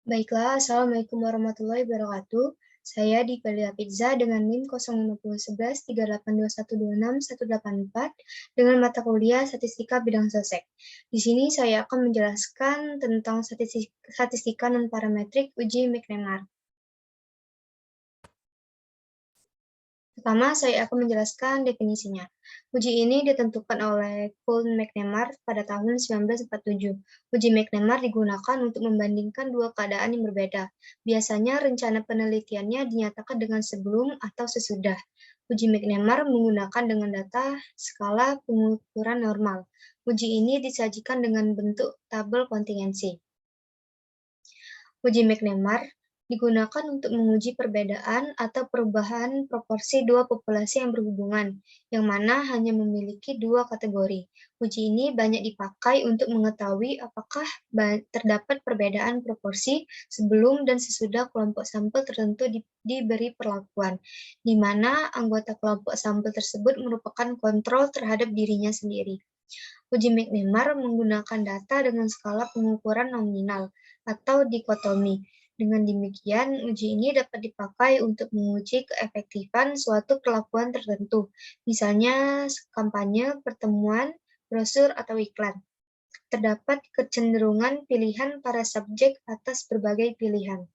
Baiklah, Assalamualaikum warahmatullahi wabarakatuh. Saya di Galia Pizza dengan NIM 050113821261184 dengan mata kuliah Statistika bidang Sosek. Di sini saya akan menjelaskan tentang statistika non-parametrik uji McNemar. Pertama, saya akan menjelaskan definisinya. Uji ini ditentukan oleh Kuhn-McNemar pada tahun 1947. Uji McNemar digunakan untuk membandingkan dua keadaan yang berbeda. Biasanya rencana penelitiannya dinyatakan dengan sebelum atau sesudah. Uji McNemar menggunakan dengan data skala pengukuran normal. Uji ini disajikan dengan bentuk tabel kontingensi. Uji McNemar digunakan untuk menguji perbedaan atau perubahan proporsi dua populasi yang berhubungan, yang mana hanya memiliki dua kategori. Uji ini banyak dipakai untuk mengetahui apakah terdapat perbedaan proporsi sebelum dan sesudah kelompok sampel tertentu diberi perlakuan, di mana anggota kelompok sampel tersebut merupakan kontrol terhadap dirinya sendiri. Uji McNemar menggunakan data dengan skala pengukuran nominal atau dikotomi. Dengan demikian, uji ini dapat dipakai untuk menguji keefektifan suatu kelakuan tertentu, misalnya kampanye, pertemuan, brosur, atau iklan. Terdapat kecenderungan pilihan para subjek atas berbagai pilihan.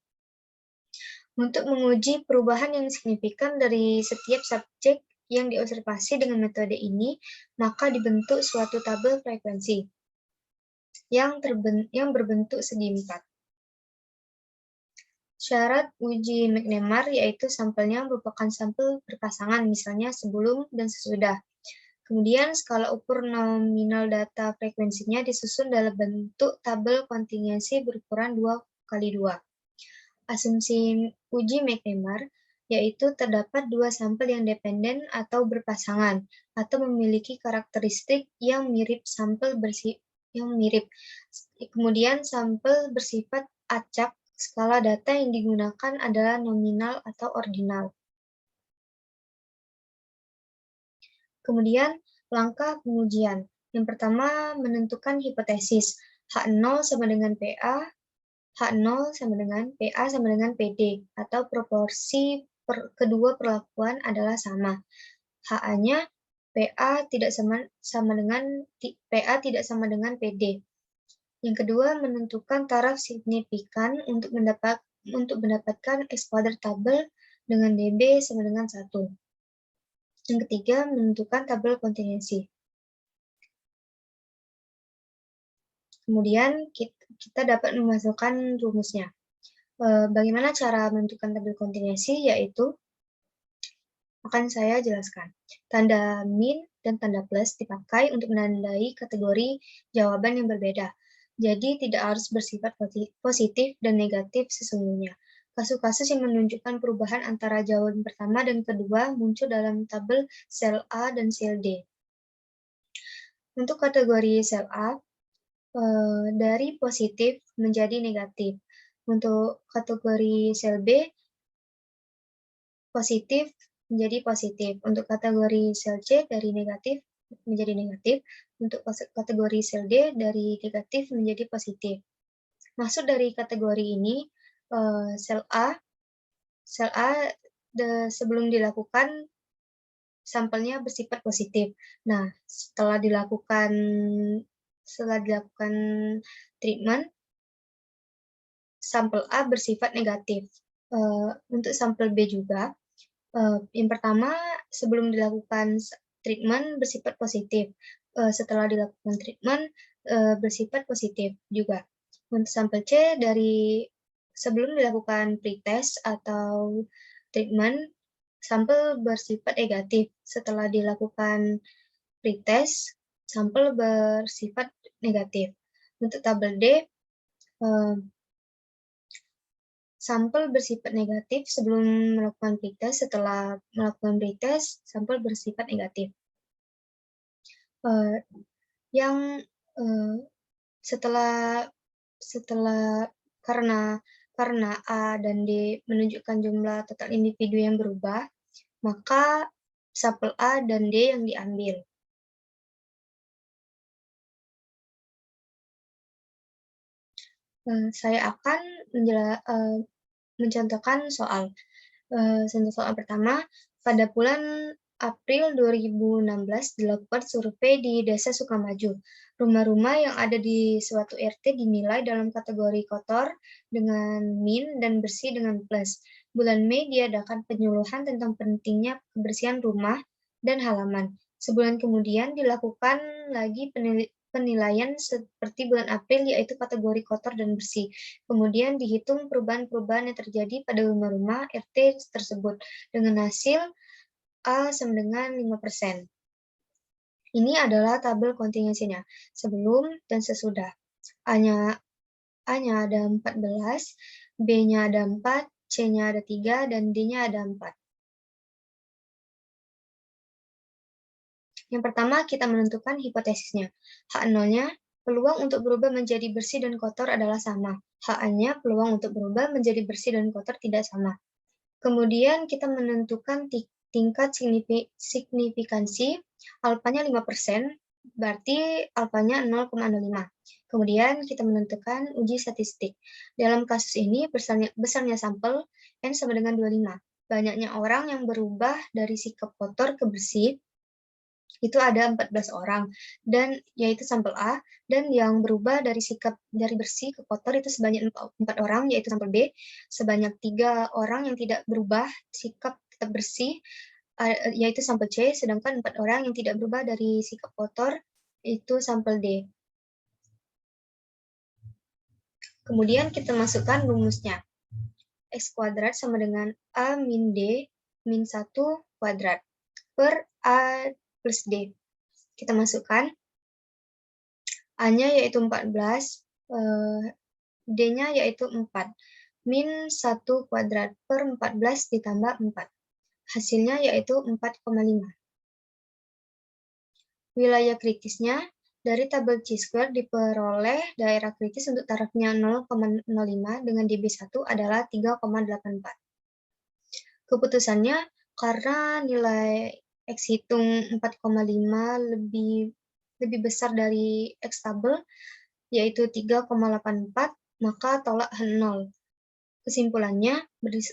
Untuk menguji perubahan yang signifikan dari setiap subjek yang diobservasi dengan metode ini, maka dibentuk suatu tabel frekuensi yang berbentuk segi empat. Syarat uji McNemar yaitu sampelnya merupakan sampel berpasangan, misalnya sebelum dan sesudah. Kemudian skala ukur nominal data frekuensinya disusun dalam bentuk tabel kontingensi berukuran 2x2. Asumsi uji McNemar yaitu terdapat dua sampel yang dependen atau berpasangan, atau memiliki karakteristik yang mirip Kemudian sampel bersifat acak. Skala data yang digunakan adalah nominal atau ordinal. Kemudian, langkah pengujian. Yang pertama, menentukan hipotesis. H0 sama dengan PA, H0 sama dengan PA sama dengan PD, atau proporsi kedua perlakuan adalah sama. HA-nya PA tidak sama dengan PD. Yang kedua, menentukan taraf signifikan untuk mendapatkan X kuadrat tabel dengan DB sama dengan 1. Yang ketiga, menentukan tabel kontingensi. Kemudian, kita dapat memasukkan rumusnya. Bagaimana cara menentukan tabel kontingensi? Yaitu, akan saya jelaskan. Tanda min dan tanda plus dipakai untuk menandai kategori jawaban yang berbeda. Jadi tidak harus bersifat positif dan negatif sesungguhnya. Kasus-kasus yang menunjukkan perubahan antara jawaban pertama dan kedua muncul dalam tabel sel A dan sel D. Untuk kategori sel A, dari positif menjadi negatif. Untuk kategori sel B, positif menjadi positif. Untuk kategori sel C dari negatif menjadi negatif. Untuk kategori sel D dari negatif menjadi positif. Maksud dari kategori ini, sel A sebelum dilakukan sampelnya bersifat positif. Nah, setelah dilakukan treatment, sampel A bersifat negatif. Untuk sampel B juga, yang pertama, sebelum dilakukan treatment bersifat positif. Setelah dilakukan treatment, bersifat positif juga. Untuk sampel C, dari sebelum dilakukan pretest atau treatment, sampel bersifat negatif. Setelah dilakukan pretest, sampel bersifat negatif. Untuk tabel D, sampel bersifat negatif sebelum melakukan pretest, setelah melakukan pretest, sampel bersifat negatif. Karena A dan D menunjukkan jumlah total individu yang berubah, maka sampel A dan D yang diambil. Saya akan mencontohkan soal. Contoh soal pertama, pada bulan April 2016 dilakukan survei di Desa Sukamaju. Rumah-rumah yang ada di suatu RT dinilai dalam kategori kotor dengan min dan bersih dengan plus. Bulan Mei diadakan penyuluhan tentang pentingnya kebersihan rumah dan halaman. Sebulan kemudian dilakukan lagi penilaian seperti bulan April, yaitu kategori kotor dan bersih. Kemudian dihitung perubahan-perubahan yang terjadi pada rumah-rumah RT tersebut dengan hasil A sama dengan 5%. Ini adalah tabel kontingensinya, sebelum dan sesudah. A-nya ada 14, B-nya ada 4, C-nya ada 3, dan D-nya ada 4. Yang pertama, kita menentukan hipotesisnya. H0-nya, peluang untuk berubah menjadi bersih dan kotor adalah sama. H-nya, peluang untuk berubah menjadi bersih dan kotor tidak sama. Kemudian kita menentukan tingkat signifikansi, alfanya 5%, berarti alfanya 0,05. Kemudian kita menentukan uji statistik. Dalam kasus ini, besarnya sampel, N sama dengan 25. Banyaknya orang yang berubah dari sikap kotor ke bersih, itu ada 14 orang, dan yaitu sampel A, dan yang berubah dari bersih ke kotor itu sebanyak 4 orang, yaitu sampel B, sebanyak 3 orang yang tidak berubah sikap tetap bersih, yaitu sampel C, sedangkan 4 orang yang tidak berubah dari sikap kotor, itu sampel D. Kemudian kita masukkan rumusnya. X kuadrat sama dengan A min D min 1 kuadrat per A plus D. Kita masukkan A-nya yaitu 14, D-nya yaitu 4, min 1 kuadrat per 14 ditambah 4. Hasilnya yaitu 4,5. Wilayah kritisnya, dari tabel Chi-square diperoleh daerah kritis untuk tarafnya 0,05 dengan dB1 adalah 3,84. Keputusannya, karena nilai X hitung 4,5 lebih besar dari X tabel, yaitu 3,84, maka tolak 0. Kesimpulannya,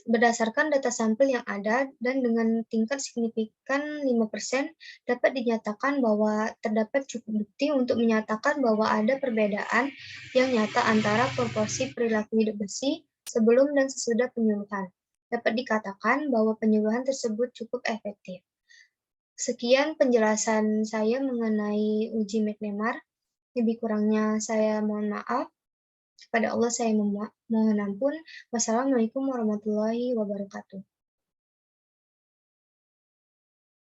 berdasarkan data sampel yang ada dan dengan tingkat signifikan 5%, dapat dinyatakan bahwa terdapat cukup bukti untuk menyatakan bahwa ada perbedaan yang nyata antara proporsi perilaku hidup bersih sebelum dan sesudah penyuluhan. Dapat dikatakan bahwa penyuluhan tersebut cukup efektif. Sekian penjelasan saya mengenai uji McLemore. Lebih kurangnya saya mohon maaf. Kepada Allah saya mohon ampun. Wassalamualaikum warahmatullahi wabarakatuh.